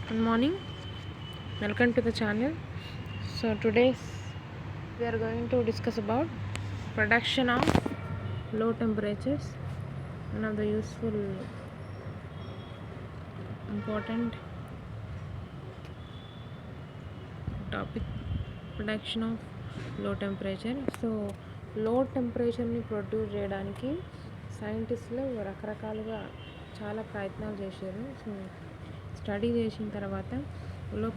Good morning, welcome to the channel. So today we are going to discuss about production of low temperatures, one of the useful important topic, production of low temperature. So low temperature ని produce చేయడానికి సైంటిస్టులు రకరకాలుగా చాలా ప్రయత్నాలు చేశారు. So study చేసిన తర్వాత లో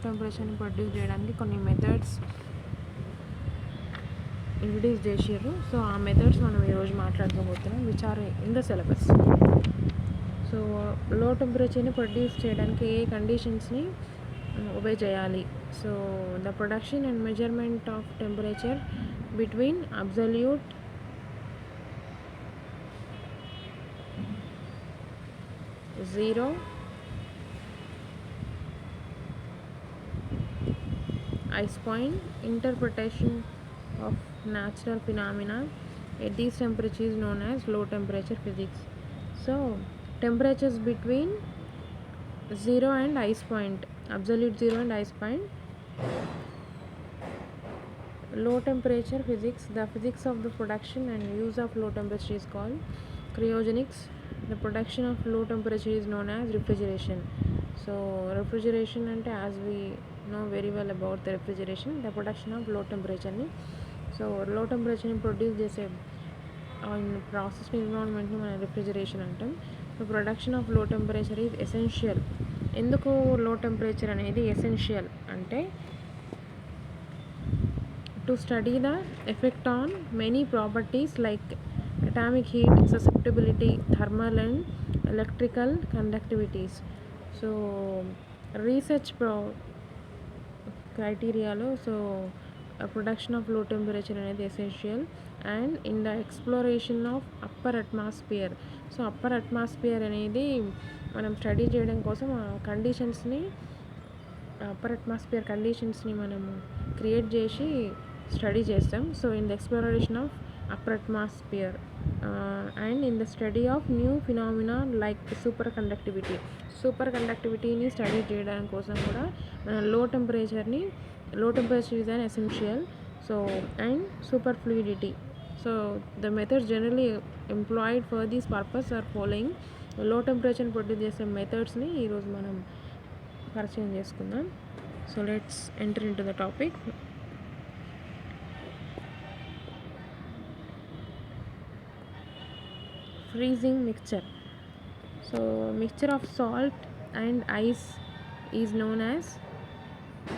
టెంపరేచర్ని ప్రొడ్యూస్ చేయడానికి కొన్ని మెథడ్స్ ఇంట్రడ్యూస్ చేసారు. సో ఆ మెథడ్స్ మనం ఈరోజు మాట్లాడుకోబోతున్నాం which are in the syllabus. So low టెంపరేచర్ని ప్రొడ్యూస్ చేయడానికి ఏ కండిషన్స్ని ఒబే చేయాలి. So the production and measurement of temperature between absolute zero ice point, interpretation of natural phenomena at these temperatures is known as low temperature physics. So temperatures between zero and ice point, absolute zero and ice point, low temperature physics. The physics of the production and use of low temperature is called cryogenics. The production of low temperature is known as refrigeration. So refrigeration ante, as we know very well about the refrigeration, the production of low temperature ni. So low temperature ni produce chese process environment ni mana refrigeration antam. So production of low temperature is essential. Enduku low temperature anedi essential ante to study the effect on many properties like atomic heat, susceptibility, thermal and electrical conductivities. So research క్రైటీరియాలో so production of low temperature అనేది essential and in the exploration of upper atmosphere. So upper atmosphere అనేది మనం study చేయడం కోసం ఆ కండిషన్స్ని upper atmosphere కండిషన్స్ని మనం create చేసి study చేస్తాం. So in the exploration of upper atmosphere and in the study of new phenomena like super కండక్టివిటీని study చేయడం కోసం కూడా మన low temperature is an essential. So and superfluidity. So the methods generally employed for this purpose are following. Low టెంపరేచర్ని produce చేసే మెథడ్స్ని ఈరోజు మనం పరిచయం చేసుకుందాం. So let's enter into the topic. Freezing mixture. So mixture of salt and ice is known as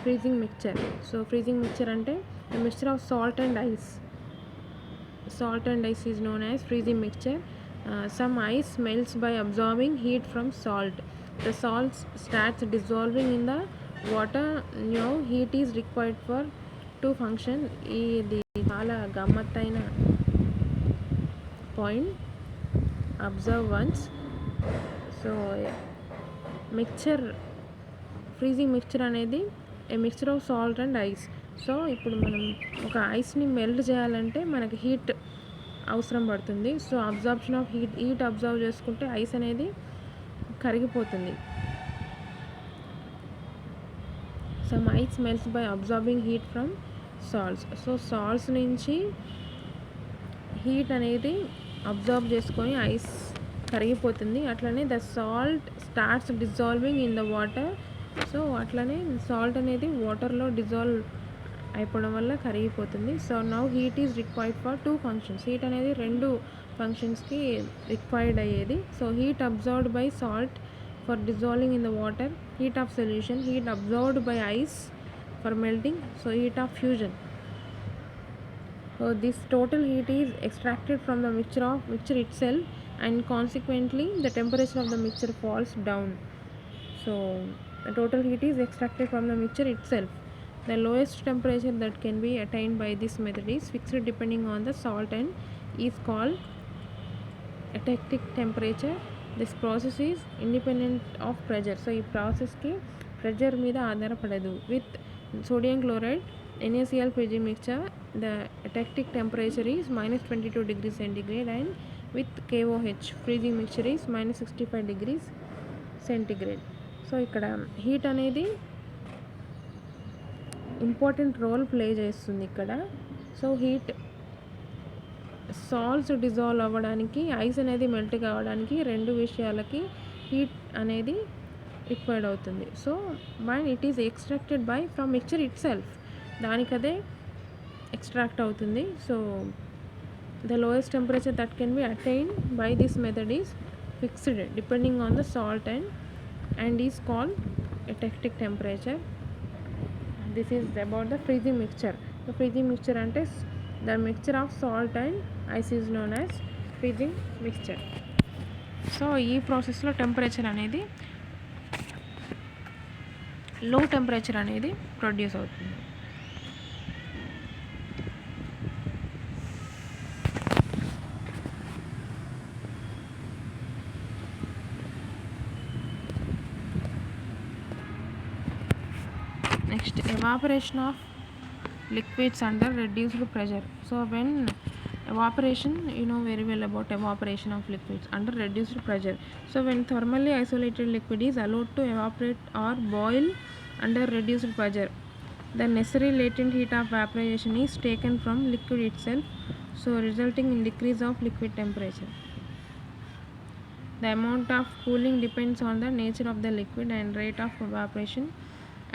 freezing mixture. So freezing mixture ante a mixture of salt and ice is known as freezing mixture. Some ice melts by absorbing heat from salt. The salt starts dissolving in the water. Now heat is required for to function. ఇది చాలా గమ్మత్తైన point. Observe once. So freezing mixture అనేది a mixture of salt and ice. So ఇప్పుడు మనం ఒక ఐస్ని melt చేయాలంటే మనకి heat అవసరం పడుతుంది. So absorption of heat observe చేసుకుంటే ఐస్ అనేది కరిగిపోతుంది. Some ice melts by absorbing heat from salts. So salts నుంచి హీట్ అనేది అబ్జర్వ్ చేసుకొని ఐస్ కరిగిపోతుంది. అట్లనే the salt starts dissolving in the water. So అట్లనే సాల్ట్ అనేది వాటర్లో డిజాల్వ్ అయిపోవడం వల్ల కరిగిపోతుంది. So now heat is required for two functions. Heat అనేది రెండు ఫంక్షన్స్కి రిక్వైర్డ్ అయ్యేది. So heat observed by salt for dissolving in the water, heat of solution, heat observed by ice for melting, so heat of fusion. So this total heat is extracted from the mixture itself and consequently the temperature of the mixture falls down. So the total heat is extracted from the mixture itself. The lowest temperature that can be attained by this method is fixed depending on the salt and is called atactic temperature. This process is independent of pressure. So ee process ki pressure మీద ఆధారపడదు. With sodium chloride NaCl freezing mixture, the atactic temperature is minus 22 degrees centigrade, and with KOH freezing mixture is minus 65 degrees centigrade. So so ఇక్కడ heat అనేది important role play చేస్తుంది ఇక్కడ. So heat salts dissolve అవ్వడానికి, ice అనేది melt కావడానికి 2 విషయాలకి heat అనేది required అవుతుంది. So when it is extracted by from mixture itself, దానికదే ఎక్స్ట్రాక్ట్ అవుతుంది. So the lowest temperature that can be attained by this method is fixed depending on the salt and is called eutectic temperature. This is about the freezing mixture. The freezing mixture అంటే the mixture of salt and ice is known as freezing mixture. So ఈ ప్రాసెస్లో temperature అనేది లో temperature అనేది produce అవుతుంది. Next, evaporation of liquids under reduced pressure. So when evaporation, you know very well about evaporation of liquids under reduced pressure. So when thermally isolated liquid is allowed to evaporate or boil under reduced pressure, the necessary latent heat of vaporization is taken from liquid itself, so resulting in decrease of liquid temperature. The amount of cooling depends on the nature of the liquid and rate of evaporation,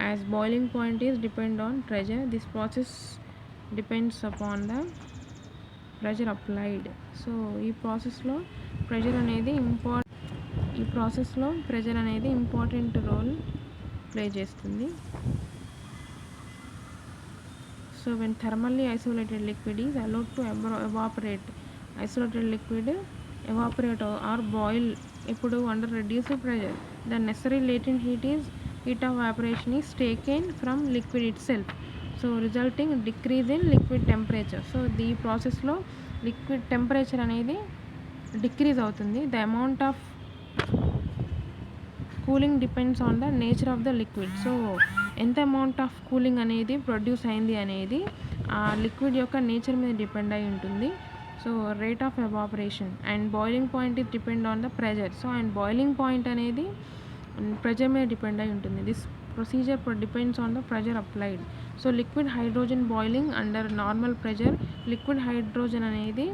as boiling point is depend on pressure. This process depends upon the pressure applied. So ఈ ప్రాసెస్లో pressure అనేది important role play చేస్తుంది. So when thermally isolated liquid is allowed to evaporate, isolated liquid evaporate or boil ఇప్పుడు under reduced pressure, the necessary latent heat of evaporation is taken from liquid itself, so resulting decrease in liquid temperature. So ఈ ప్రాసెస్లో liquid temperature అనేది decrease అవుతుంది. The amount of cooling depends on the nature of the liquid. So ఎంత amount of cooling అనేది produce అయింది అనేది ఆ liquid యొక్క నేచర్ మీద డిపెండ్ అయి ఉంటుంది. So rate of evaporation and boiling point is depend on the pressure. So and boiling point అనేది ప్రెజర్ మీద డిపెండ్ అయి ఉంటుంది. This procedure depends on the pressure applied. So liquid hydrogen boiling under normal pressure, liquid hydrogen అనేది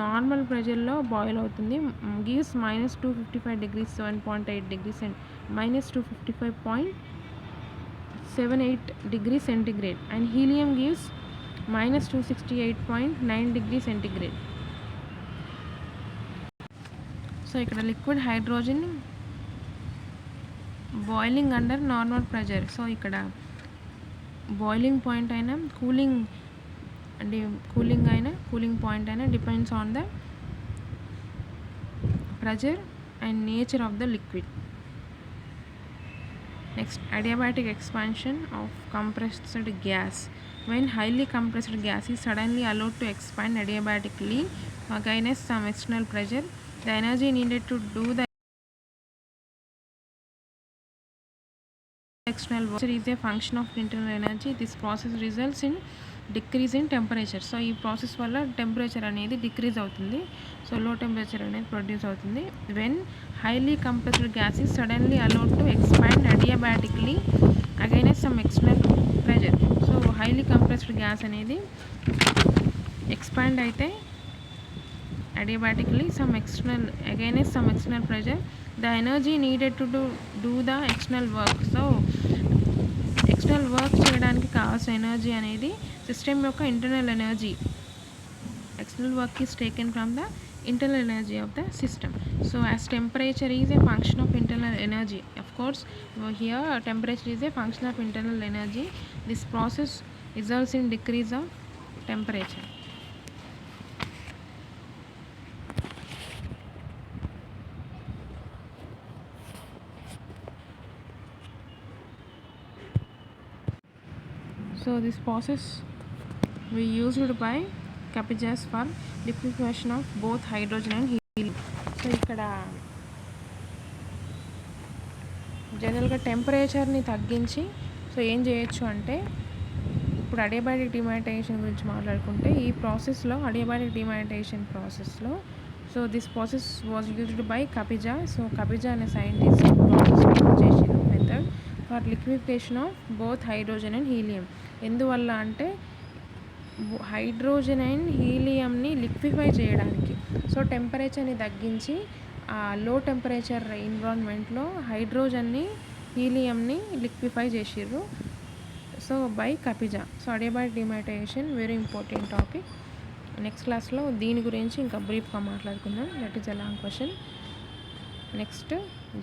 normal ప్రెజర్లో boil అవుతుంది. Gives -255 degrees 7.8 degrees and -255.78 degrees centigrade, and helium gives -268.9 degrees centigrade. So ఇక్కడ liquid hydrogen boiling under normal pressure. So ఇక్కడ boiling point అయినా cooling point అయినా depends on the pressure and nature of the liquid. Next, adiabatic expansion of compressed gas. When highly compressed gas is suddenly allowed to expand adiabatically against some external pressure, the energy needed to do the external work is a function of internal energy. This process results in decrease in temperature. So ఈ process వల్ల temperature అనేది decrease అవుతుంది. So low temperature అనేది produce అవుతుంది. When highly compressed gas is suddenly allowed to expand adiabatically against some external pressure. So highly compressed gas అనేది expand అయితే adiabatically against some external pressure, the energy needed to do the external work. So external work చేయడానికి కావాల్సిన energy అనేది system యొక్క internal energy. External work is taken from the internal energy of the system. So as temperature is a function of internal energy, of course here temperature is a function of internal energy. This process results in decrease of temperature. So this process we used by Capillas for liquefaction of both hydrogen and helium. So ఇక్కడ జనరల్గా టెంపరేచర్ని తగ్గించి so ఏం చేయొచ్చు అంటే, ఇప్పుడు adiabatic demonetisation గురించి మాట్లాడుకుంటే ఈ ప్రాసెస్లో అడియాబాటిక్ డిమానిటైజేషన్ ప్రాసెస్లో so this process was used by Kapitza. So Kapitza అనే సైంటిస్ట్ ప్రాసెస్ యూజ్ చేసిన method for liquefaction of both hydrogen and helium. ఎందువల్ల అంటే హైడ్రోజన్ అండ్ హీలియంని లిక్విఫై చేయడానికి. సో టెంపరేచర్ని తగ్గించి లో టెంపరేచర్ ఎన్విరాన్మెంట్లో హైడ్రోజన్ని హీలియంని లిక్విఫై చేసిర్రు. So by Kapitza. So adiabatic demagnetization very important topic. Next క్లాస్లో దీని గురించి ఇంకా బ్రీఫ్గా మాట్లాడుకుందాం. That is a long question. Next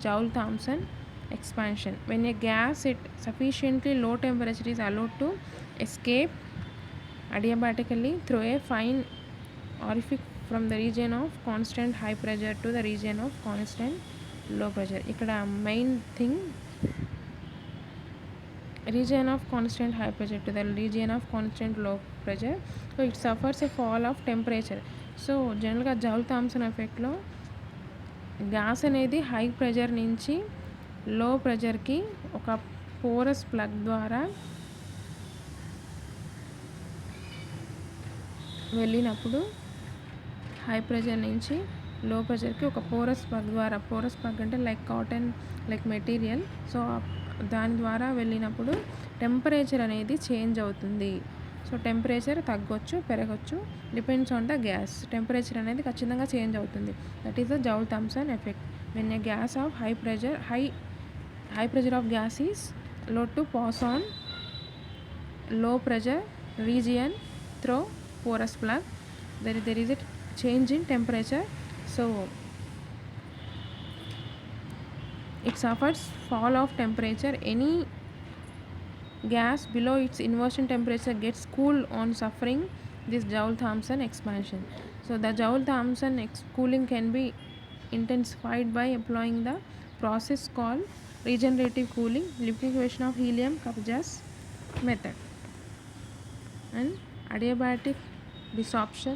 Joule Thomson expansion. When a gas at sufficiently low temperature is allowed to escape adiabatically through a fine orifice from the region of constant high pressure to the region of constant low pressure. ikkada main thing region of constant high pressure to the region of constant low pressure. So it suffers a fall of temperature. So general ga Joule-Thomson effect lo gas అనేది high pressure నుంచి low ప్రెషర్కి ఒక porous plug ద్వారా వెళ్ళినప్పుడు high pressure నుంచి low ప్రెషర్కి ఒక porous plug ద్వారా, పోరస్ ప్లగ్ అంటే like cotton like material, so దాని ద్వారా వెళ్ళినప్పుడు టెంపరేచర్ అనేది చేంజ్ అవుతుంది. సో టెంపరేచర్ తగ్గొచ్చు, పెరగచ్చు, depends on the gas. Temperature అనేది ఖచ్చితంగా చేంజ్ అవుతుంది. That is the Joule Thomson effect. When a gas of high pressure of gas is allowed to pass on low pressure region through porous plug, there is a change in temperature. So it suffers fall of temperature. Any gas below its inversion temperature gets cooled on suffering this Joule-Thomson expansion. So the Joule-Thomson cooling can be intensified by employing the process called regenerative cooling, liquefaction of helium, Kapija's method, and adiabatic desorption.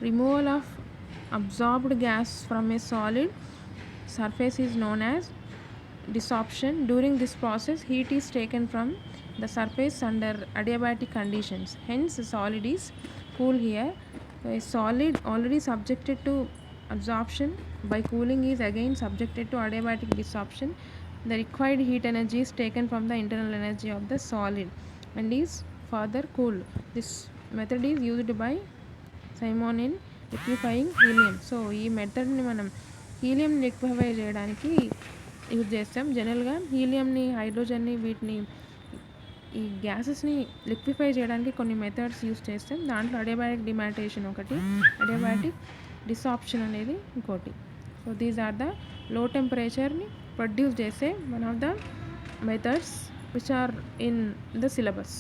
Removal of absorbed gas from a solid surface is known as desorption. During this process, heat is taken from the surface under adiabatic conditions. Hence, the solid is cooled here. So a solid already subjected to absorption by cooling is again subjected to adiabatic desorption. The required heat energy is taken from the internal energy of the solid and is further cooled. This method is used by Simon in liquefying helium. So ఈ మెథడ్ని మనం helium liquefy చేయడానికి use చేస్తాం. జనరల్గా హీలియంని, హైడ్రోజన్ని, వీటిని ఈ గ్యాసెస్ని liquefy చేయడానికి కొన్ని methods use చేస్తాం. దాంట్లో అడియాబాటిక్ డిమాటైజేషన్ ఒకటి, అడియాబాటిక్ డిసార్ప్షన్ అనేది ఇంకోటి. So these are the low టెంపరేచర్ని ప్రొడ్యూస్ చేసే one of the methods which are in the syllabus.